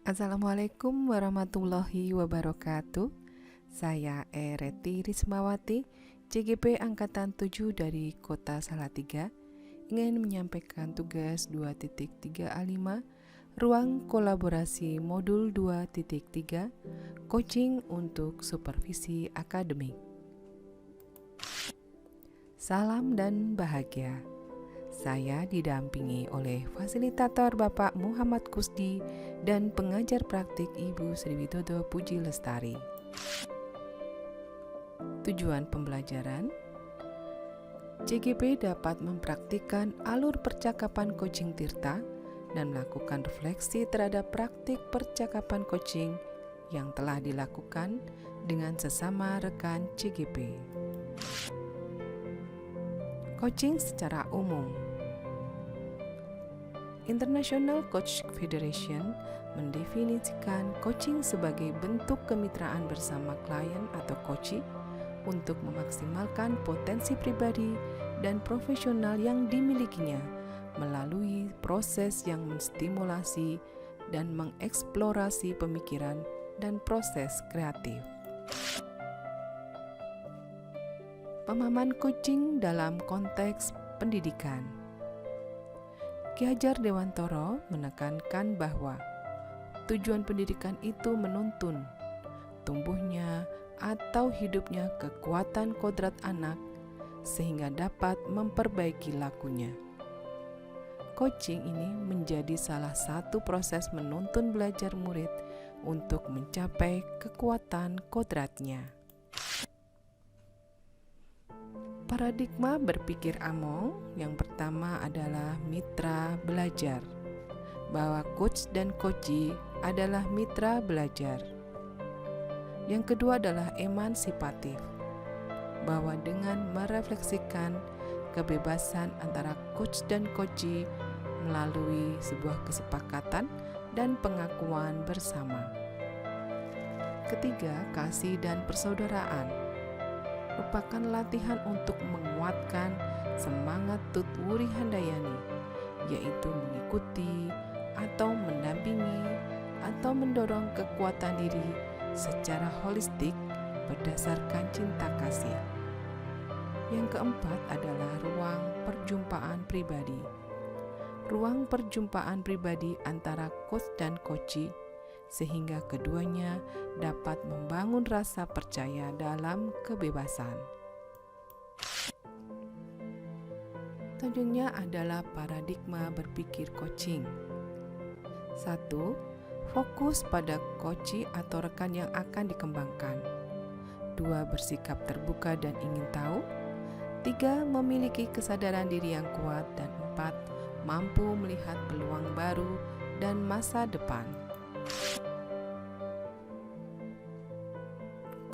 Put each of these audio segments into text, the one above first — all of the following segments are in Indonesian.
Assalamualaikum warahmatullahi wabarakatuh. Saya Reti Rismawati, CGP Angkatan 7 dari Kota Salatiga, ingin menyampaikan tugas 2.3A5 Ruang Kolaborasi Modul 2.3 Coaching untuk Supervisi Akademik. Salam dan bahagia. Saya didampingi oleh fasilitator Bapak Muhammad Kusdi dan pengajar praktik Ibu Sri Widodo Puji Lestari. Tujuan pembelajaran: CGP dapat mempraktikkan alur percakapan coaching Tirta dan melakukan refleksi terhadap praktik percakapan coaching yang telah dilakukan dengan sesama rekan CGP. Coaching secara umum. International Coach Federation mendefinisikan coaching sebagai bentuk kemitraan bersama klien atau coachee untuk memaksimalkan potensi pribadi dan profesional yang dimilikinya melalui proses yang menstimulasi dan mengeksplorasi pemikiran dan proses kreatif. Pemahaman coaching dalam konteks pendidikan. Ki Hajar Dewantoro menekankan bahwa tujuan pendidikan itu menuntun tumbuhnya atau hidupnya kekuatan kodrat anak sehingga dapat memperbaiki lakunya. Coaching ini menjadi salah satu proses menuntun belajar murid untuk mencapai kekuatan kodratnya. Paradigma berpikir Among yang pertama adalah mitra belajar, bahwa coach dan coachee adalah mitra belajar. Yang kedua adalah emansipatif, bahwa dengan merefleksikan kebebasan antara coach dan coachee melalui sebuah kesepakatan dan pengakuan bersama. Ketiga, kasih dan persaudaraan merupakan latihan untuk menguatkan semangat Tut Wuri Handayani, yaitu mengikuti atau mendampingi atau mendorong kekuatan diri secara holistik berdasarkan cinta kasih. Yang keempat adalah ruang perjumpaan pribadi. Ruang perjumpaan pribadi antara coach dan coachee sehingga keduanya dapat membangun rasa percaya dalam kebebasan. Selanjutnya adalah paradigma berpikir coaching. 1. Fokus pada coachee atau rekan yang akan dikembangkan. 2. Bersikap terbuka dan ingin tahu. 3. Memiliki kesadaran diri yang kuat. Dan 4. Mampu melihat peluang baru dan masa depan.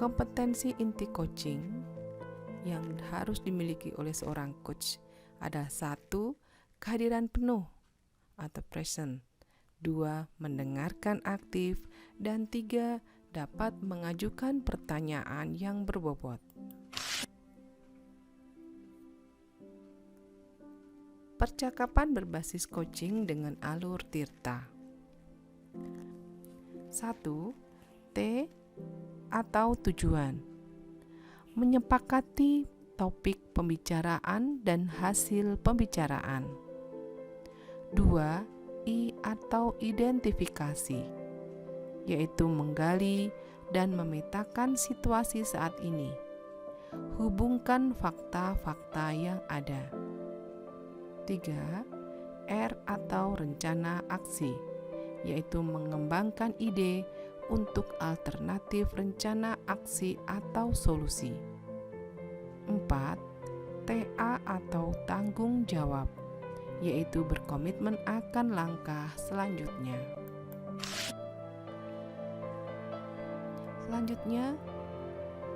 Kompetensi inti coaching yang harus dimiliki oleh seorang coach adalah 1. Kehadiran penuh atau present. 2. Mendengarkan aktif. Dan 3. Dapat mengajukan pertanyaan yang berbobot. Percakapan berbasis coaching dengan alur Tirta. 1. T atau tujuan. Menyepakati topik pembicaraan dan hasil pembicaraan. 2. I atau identifikasi, yaitu menggali dan memetakan situasi saat ini. Hubungkan fakta-fakta yang ada. 3. R atau rencana aksi, yaitu mengembangkan ide untuk alternatif rencana aksi atau solusi. 4. TA atau tanggung jawab, yaitu berkomitmen akan langkah selanjutnya. Selanjutnya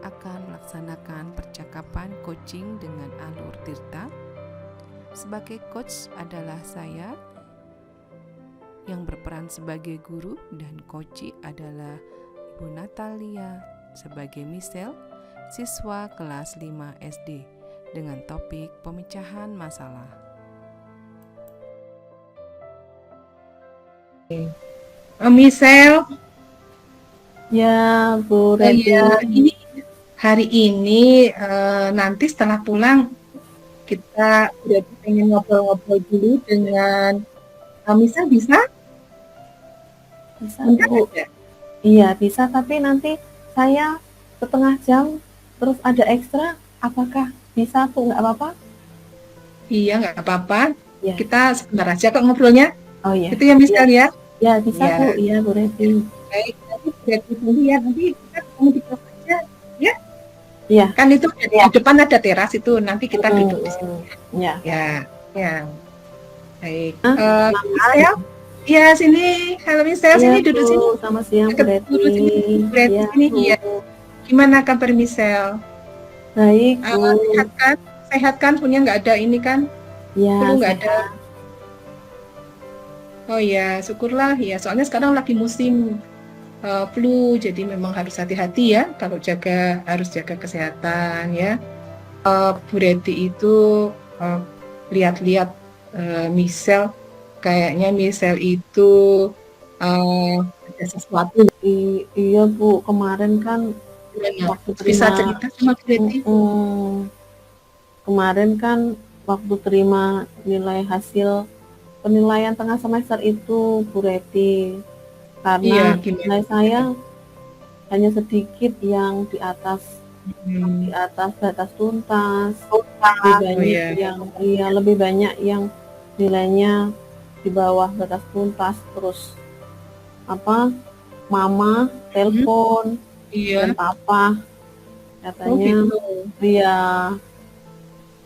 akan melaksanakan percakapan coaching dengan alur Tirta. Sebagai coach adalah saya, yang berperan sebagai guru, dan coachee adalah Ibu Natalia sebagai Michelle, siswa kelas 5 SD dengan topik pemecahan masalah. Misel, Ya, Bu ya Reti. ini hari ini nanti setelah pulang kita udah pengen ngobrol-ngobrol dulu dengan Misel, bisa? Bisa, Bentar Bu. aja. Iya, bisa, tapi nanti saya setengah jam terus ada ekstra. Apakah bisa, Bu? Nggak apa-apa? Iya, nggak apa-apa. Ya. Kita sebentar aja kok ngobrolnya. Oh iya. Itu ya Iya. Misel ya. Ya, bisa, Iya. Bu. Iya, Bu Reti. Baik, nanti berarti dulu ya. Nanti kita ketemu di kelas aja. Ya, Iya. kan itu di depan ada teras itu. Nanti kita duduk di situ. Ya. Ya, ya. Baik. Nah, Misel, ya sini. Halo Misel, iya, sini Bu. duduk sini. Selamat siang, Bu Deket Reti. dulu sini. Berarti Iya, sini. Bu. Iya. Gimana kabar Misel? Baik, Sehat Bu. kan? Sehat kan? Punya nggak ada ini kan? Flu Ya, nggak ada. sehat. Oh ya, syukurlah ya. Soalnya sekarang lagi musim flu, jadi memang harus hati-hati ya kalau harus jaga kesehatan ya. Bu Reti itu uh, lihat-lihat Misel, kayaknya Misel itu ada sesuatu. Iya, Bu. Kemarin kan Gimana? waktu Bisa terima cerita sama Bu Reti? mm, kemarin kan waktu terima nilai hasil penilaian tengah semester itu, Bu Reti, karena Iya, gimana? nilai saya hanya sedikit yang Hmm. di atas batas tuntas, lebih Oh banyak ya, yang iya lebih banyak yang nilainya di bawah batas tuntas. Terus apa, mama hmm? telepon dan Iya. papa Oh katanya gitu. dia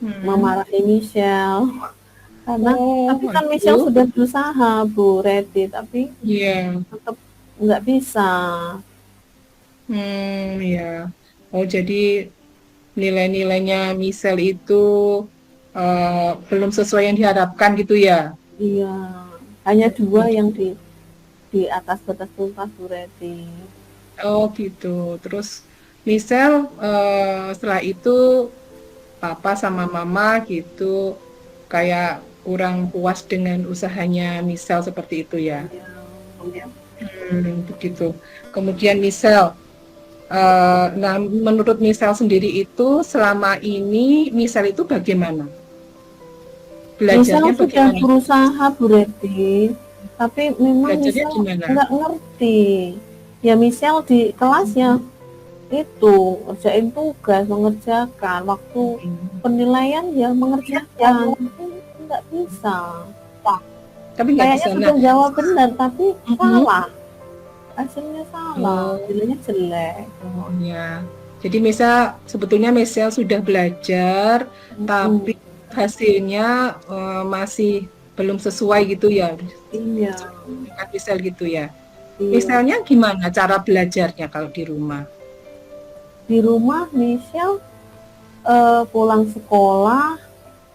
Hmm. memarahi Michelle karena Oh tapi kan Michelle itu, sudah berusaha, Bu Reti, tapi iya. tetap nggak bisa. Ya. Oh jadi nilai-nilainya Misel itu belum sesuai yang diharapkan gitu ya? Iya, hanya dua Gitu. yang di atas batas tuntas, Bu Reti. Oh gitu. Terus Misel setelah itu papa sama mama gitu kayak kurang puas dengan usahanya Misel seperti itu ya? Iya. Begitu. Kemudian Misel, nah menurut Misel sendiri itu selama ini Misel itu bagaimana? Michelle Belajarnya sudah bagaimana? berusaha, Bu Reti, tapi memang Belajarnya Michelle gimana? nggak ngerti. Ya Michelle di kelas ya itu ngerjain tugas, mengerjakan waktu Hmm. penilaian ya mengerjakan, tapi nggak bisa. Tapi nggak Kayaknya bisa. Nah, sudah jawab benar, tapi mhm. salah. Hasilnya salah, Oh, nilainya jelek. oh ya. Jadi misal sebetulnya misal sudah belajar, tapi Mm-mm. hasilnya masih belum sesuai gitu ya, Iya, dengan misal gitu ya. iya. Misalnya gimana cara belajarnya kalau di rumah? Di rumah Michelle pulang sekolah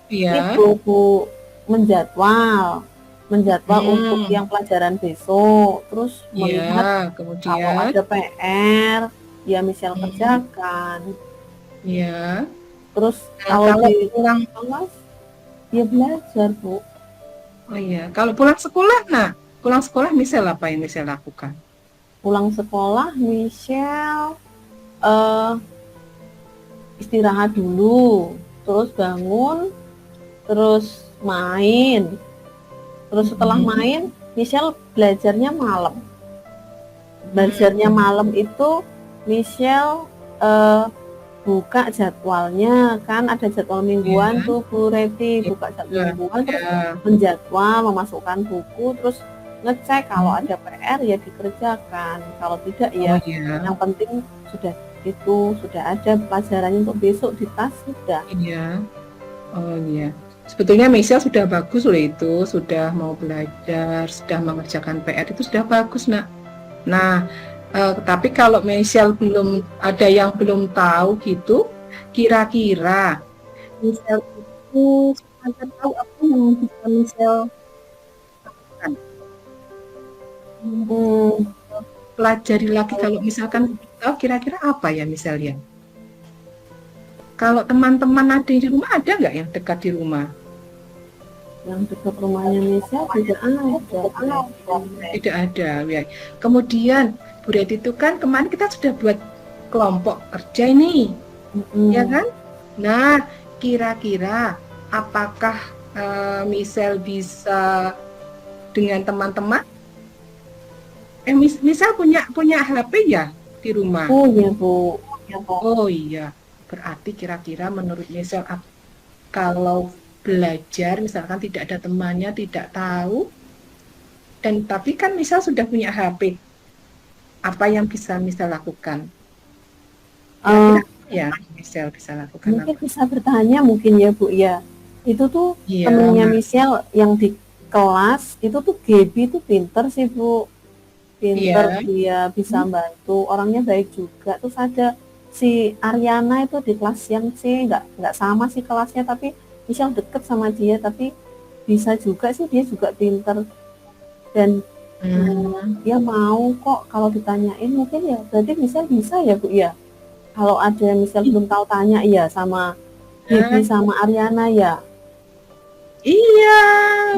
Iya. itu Bu menjadwal, menjadwal untuk Hmm, yang pelajaran besok, terus iya. melihat kalau Kemudian, ada PR ya Michelle hmm, kerjakan. iya. Terus Nah, kalau kalau di pulang, kelas ya belajar, Bu. oh iya, kalau pulang sekolah, nah, pulang sekolah misal apa yang misal lakukan? Pulang sekolah Michelle eh, istirahat dulu, terus bangun, terus main. Terus setelah Mhm. main, Michelle belajarnya malam. Belajarnya Hmm, malam itu Michelle eh, buka jadwalnya, kan ada jadwal mingguan iya, tuh Bu Reti, iya, buka jadwal mingguan terus iya. menjadwal, memasukkan buku, terus ngecek kalau Hmm. ada PR ya dikerjakan, kalau tidak Oh ya iya, yang penting sudah sudah ada pelajarannya untuk besok di tas sudah. iya. Oh iya. Sebetulnya Michelle sudah bagus loh itu, sudah mau belajar, sudah mengerjakan PR itu sudah bagus, Nak. Nah, tapi kalau Michelle belum ada yang belum tahu gitu, kira-kira Michelle itu akan tahu apa yang bisa Michelle lakukan. Hmm, Pelajari lagi kalau misalkan tahu kira-kira apa ya misalnya. Kalau teman-teman ada di rumah ada nggak yang dekat di rumah? yang dekat rumahnya Michelle tidak ada. Tidak ada. Ya. Kemudian Bu Reti itu kan kemarin kita sudah buat kelompok kerja ini, ya kan? Nah, kira-kira apakah Michelle bisa dengan teman-teman? Michelle punya HP ya di rumah? Oh iya Bu. Oh iya, berarti kira-kira menurut Michelle kalau belajar misalkan tidak ada temannya, tidak tahu, dan tapi kan Michelle sudah punya HP, apa yang bisa Michelle lakukan? Ya, Michelle bisa lakukan Mungkin apa? bisa bertanya mungkin ya Bu ya. Itu tuh Iya, temennya Michelle yang di kelas itu tuh Gaby tuh pinter sih Bu. Pinter, dia bisa bantu, orangnya baik juga. Terus ada si Ariana itu di kelas yang C, nggak sama sih kelasnya, tapi Michelle deket sama dia, tapi bisa juga sih dia juga pinter. Dan dia mau kok kalau ditanyain mungkin ya, berarti Michelle bisa ya Bu ya. Kalau ada yang Michelle belum tahu tanya ya sama Gaby sama Ariana ya. Iya,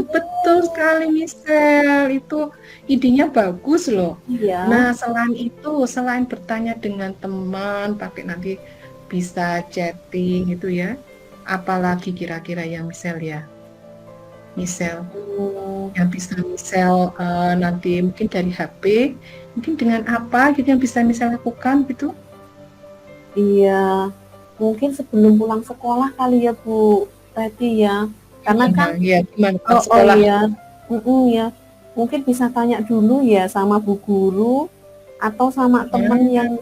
betul sekali Michelle. Itu idenya bagus loh. Iya. Nah, selain itu, selain bertanya dengan teman, pakai nanti bisa chatting gitu ya. Apalagi kira-kira yang Michelle ya? Michelle, yang bisa Michelle nanti mungkin dari HP, mungkin dengan apa gitu yang bisa Michelle lakukan gitu? Iya, mungkin sebelum pulang sekolah kali ya Bu Reti ya. Karena kan ya, gimana, iya, ya, mungkin bisa tanya dulu ya sama bu guru atau sama teman yang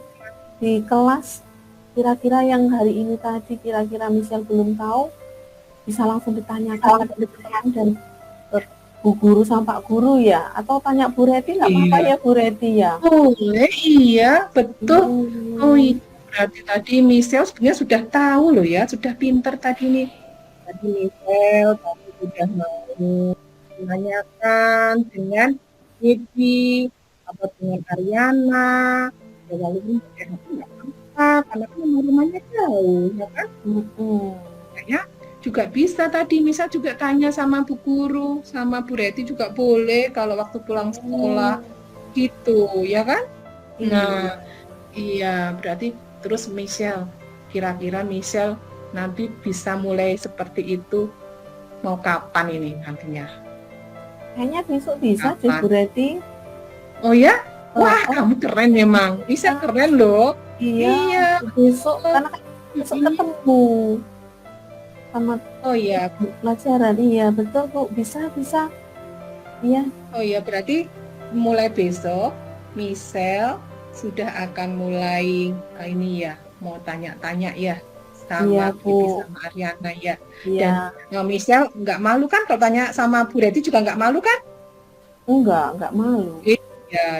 di kelas. Kira-kira yang hari ini tadi kira-kira Michelle belum tahu, bisa langsung ditanyakan dan bu guru sama pak guru ya. Atau tanya Bu Reti nggak apa-apa ya Bu Reti ya. Boleh, iya betul. Oh iya, berarti tadi Michelle sebenarnya sudah tahu loh ya, sudah pinter tadi nih. Tadi Michelle tadi sudah mau menanyakan dengan Gaby atau dengan Ariana, ya walaupun pakai HP nggak apa-apa, karena kan rumahnya jauh, ya kan? Kayaknya juga bisa tadi, misal juga tanya sama bu guru, sama Bu Reti juga boleh kalau waktu pulang sekolah, gitu, ya kan? Nah, iya, berarti terus Michelle, kira-kira Michelle nanti bisa mulai seperti itu mau kapan ini nantinya? Kayaknya besok bisa deh Bu Reti. Oh ya? Wah, kamu keren memang. Bisa keren loh. Iya. Besok karena kan besok ketemu sama pelajaran. Iya, betul Bu. Bisa. Iya. Oh iya, berarti mulai besok Michelle sudah akan mulai ini ya, mau tanya-tanya ya sama Gaby sama Ariana ya. Iya. Dan Michelle nggak malu kan kalau tanya sama Bu Reti juga nggak malu kan? Enggak malu.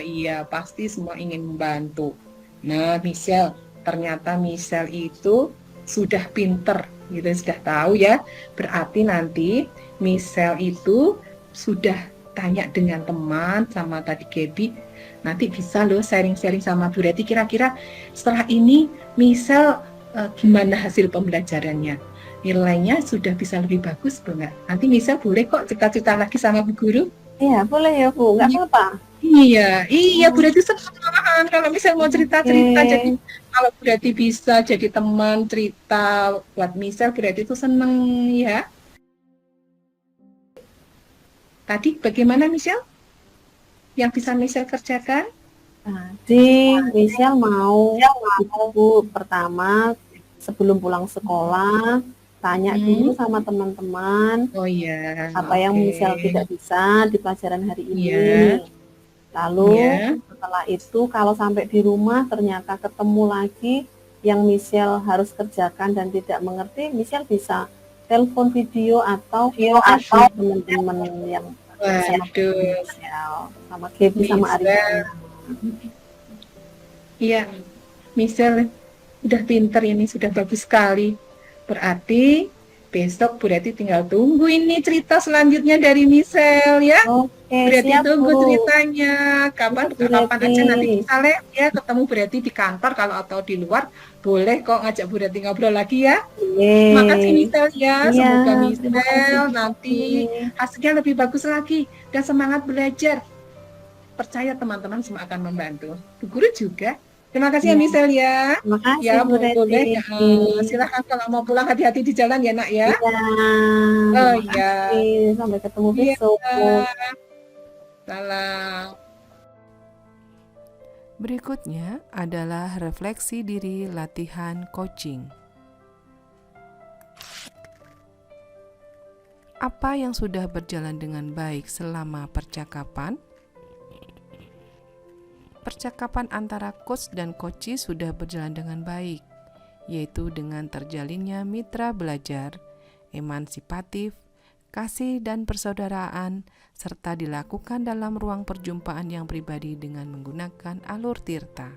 Iya, pasti semua ingin membantu. Nah, Michelle, ternyata Michelle itu sudah pinter, gitu, sudah tahu ya. Berarti nanti Michelle itu sudah tanya dengan teman sama tadi Gaby. Nanti bisa loh sharing-sharing sama Bu Reti. Kira-kira setelah ini Michelle gimana hasil pembelajarannya? Nilainya sudah bisa lebih bagus enggak? Nanti Michelle boleh kok cerita-cerita lagi sama Bu Guru. Iya, boleh ya Bu, nggak apa-apa. Iya, Bu Reti senang kalau Michelle mau cerita-cerita. Jadi kalau Bu Reti bisa jadi teman cerita buat Michelle, Bu Reti itu senang ya. Tadi bagaimana Michelle? Yang bisa Michelle kerjakan? Tadi Michelle mau Bu, pertama sebelum pulang sekolah tanya dulu sama teman-teman apa yang Michelle tidak bisa di pelajaran hari ini. Lalu setelah itu kalau sampai di rumah ternyata ketemu lagi yang Michelle harus kerjakan dan tidak mengerti, Michelle bisa telepon video atau teman-teman yang sama Michelle, sama Gaby sama Ariana. Iya, Michelle udah pinter ini, sudah bagus sekali. Berarti besok Bu Reti tinggal tunggu ini cerita selanjutnya dari Michelle ya. Oke. Berarti siap tunggu Bu. ceritanya. Kapan Siap, Bu kapan aja nanti Reti. misalnya ya ketemu berarti di kantor kalau atau di luar boleh kok ngajak Bu Reti ngobrol lagi ya. Makasih Yeay. Misel ya. Iya, Semoga terima kasih Misel Bu nanti Reti. hasilnya lebih bagus lagi dan semangat belajar. Percaya teman-teman semua akan membantu. Bu Guru juga. Terima kasih ya Iya, Misel ya. terima kasih Ya Bu Reti. boleh. Silahkan kalau mau pulang hati-hati di jalan ya nak ya. Iya, Oh terima ya. kasih. Sampai ketemu Iya. besok. Salam. Berikutnya adalah refleksi diri latihan coaching. Apa yang sudah berjalan dengan baik selama percakapan? Percakapan antara coach dan coachee sudah berjalan dengan baik, yaitu dengan terjalinnya mitra belajar, emansipatif, kasih dan persaudaraan, serta dilakukan dalam ruang perjumpaan yang pribadi dengan menggunakan alur tirta.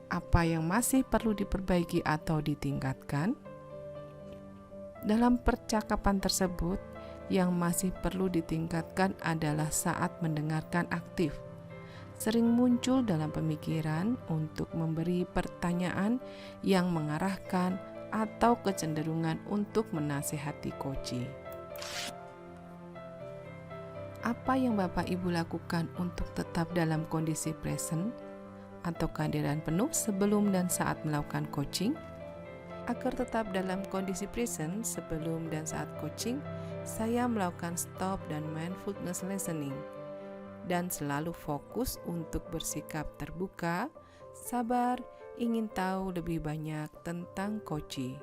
Apa yang masih perlu diperbaiki atau ditingkatkan? Dalam percakapan tersebut, yang masih perlu ditingkatkan adalah saat mendengarkan aktif. Sering muncul dalam pemikiran untuk memberi pertanyaan yang mengarahkan atau kecenderungan untuk menasehati coachee. Apa yang Bapak Ibu lakukan untuk tetap dalam kondisi present atau kehadiran penuh sebelum dan saat melakukan coaching? Agar tetap dalam kondisi present sebelum dan saat coaching, saya melakukan stop dan mindfulness listening dan selalu fokus untuk bersikap terbuka, sabar, ingin tahu lebih banyak tentang coachee.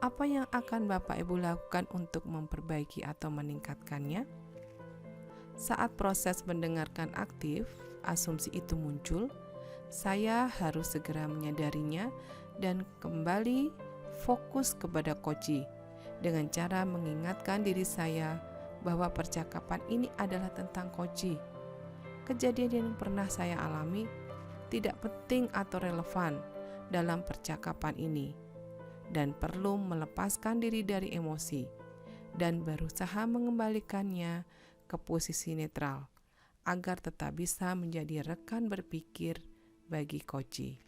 Apa yang akan Bapak Ibu lakukan untuk memperbaiki atau meningkatkannya? Saat proses mendengarkan aktif, asumsi itu muncul, saya harus segera menyadarinya dan kembali fokus kepada coachee dengan cara mengingatkan diri saya bahwa percakapan ini adalah tentang coachee. Kejadian yang pernah saya alami tidak penting atau relevan dalam percakapan ini dan perlu melepaskan diri dari emosi dan berusaha mengembalikannya ke posisi netral agar tetap bisa menjadi rekan berpikir bagi coachee.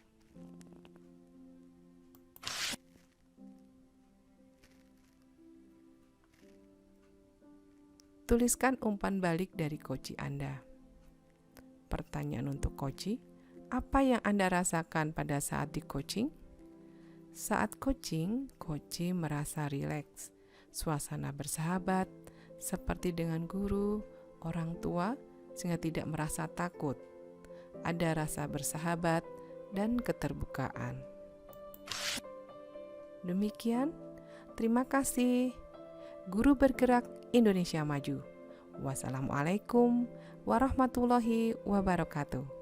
Tuliskan umpan balik dari coachee Anda. Pertanyaan untuk coachee, apa yang Anda rasakan pada saat di coaching? Saat coaching, coachee merasa rileks, suasana bersahabat, seperti dengan guru, orang tua, sehingga tidak merasa takut. Ada rasa bersahabat dan keterbukaan. Demikian, terima kasih. Guru Bergerak Indonesia Maju. Wassalamualaikum warahmatullahi wabarakatuh.